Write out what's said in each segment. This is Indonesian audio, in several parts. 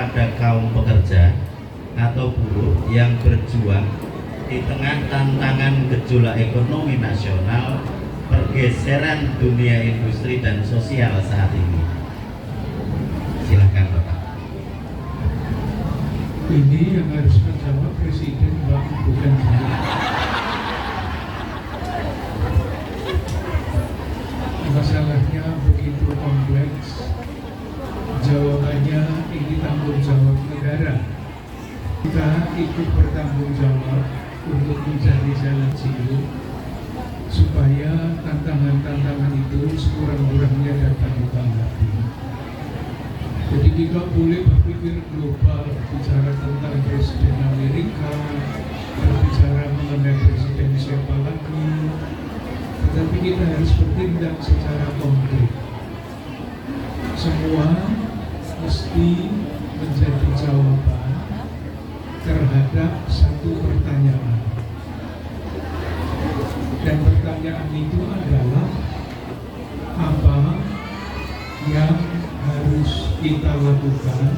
kepada kaum pekerja atau buruh yang berjuang di tengah tantangan gejolak ekonomi nasional, pergeseran dunia industri dan sosial saat ini. Silakan Bapak. Ini yang harus menjawab Presiden, Pak, bukan saya. Masalahnya begitu kompleks. Jawabannya ini tanggung jawab negara. Kita ikut bertanggung jawab untuk mencari jalan ciut supaya tantangan-tantangan itu sekurang-kurangnya dapat ditanggapi. Jadi kita boleh berpikir global, bicara tentang Presiden Amerika, berbicara mengenai presiden siapa lagi, tetapi kita harus bertindak secara konkret. Semua mesti menjadi jawaban terhadap satu pertanyaan. Dan pertanyaan itu adalah apa yang harus kita lakukan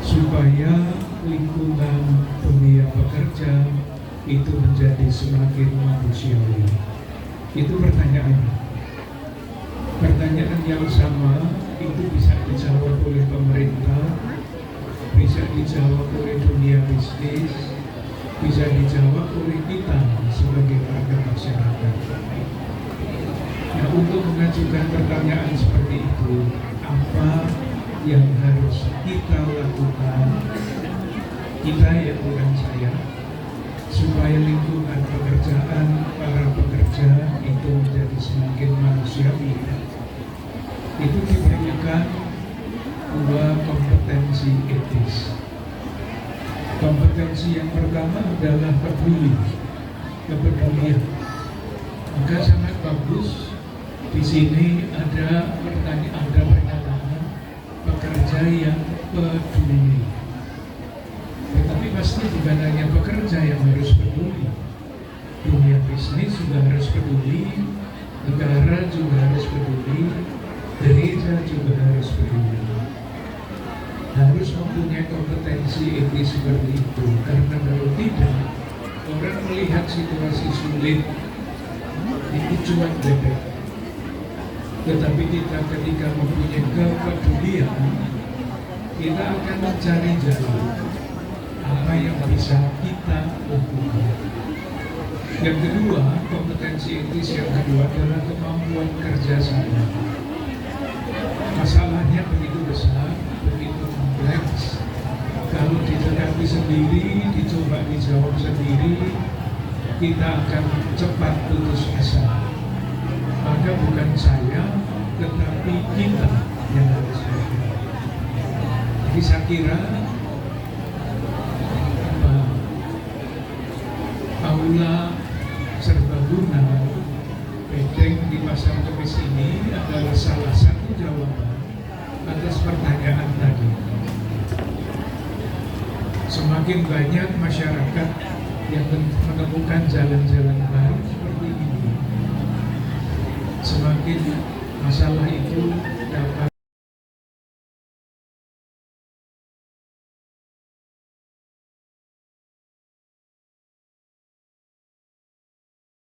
supaya lingkungan dunia bekerja itu menjadi semakin manusiawi. Itu pertanyaannya. Pertanyaan yang sama itu bisa dijawab oleh pemerintah, bisa dijawab oleh dunia bisnis, bisa dijawab oleh kita sebagai warga masyarakat. Nah, untuk mengajukan pertanyaan seperti itu, apa yang harus kita lakukan, kita ya bukan saya, supaya lingkungan pekerjaan para pekerja itu menjadi semakin manusiawi? Itu diperlukan dua kompetensi etis. Kompetensi yang pertama adalah kepedulian. Maka sangat bagus di sini ada pernyataan pekerja yang peduli. Tetapi pasti bukan hanya pekerja yang harus peduli. Dunia bisnis juga harus peduli, negara juga harus peduli, gereja juga harus peduli. Harus mempunyai kompetensi etis seperti itu, karena kalau tidak, orang melihat situasi sulit itu cuma bebek. Tetapi kita ketika mempunyai kepedulian, kita akan mencari jalan apa yang bisa kita lakukan. Yang kedua, kompetensi etis yang kedua adalah kemampuan kerjasama. Masalahnya begitu besar, begitu kompleks. Kalau dihadapi sendiri, dicoba dijawab sendiri, kita akan cepat putus asa. Maka bukan saya, tetapi kita yang harus bergerak. Jadi saya kira aula serbaguna Bedeng di Pasar Kemis ini adalah salah satu jawaban atas pertanyaan tadi. Semakin banyak masyarakat yang menemukan jalan-jalan baru seperti ini, semakin masalah itu dapat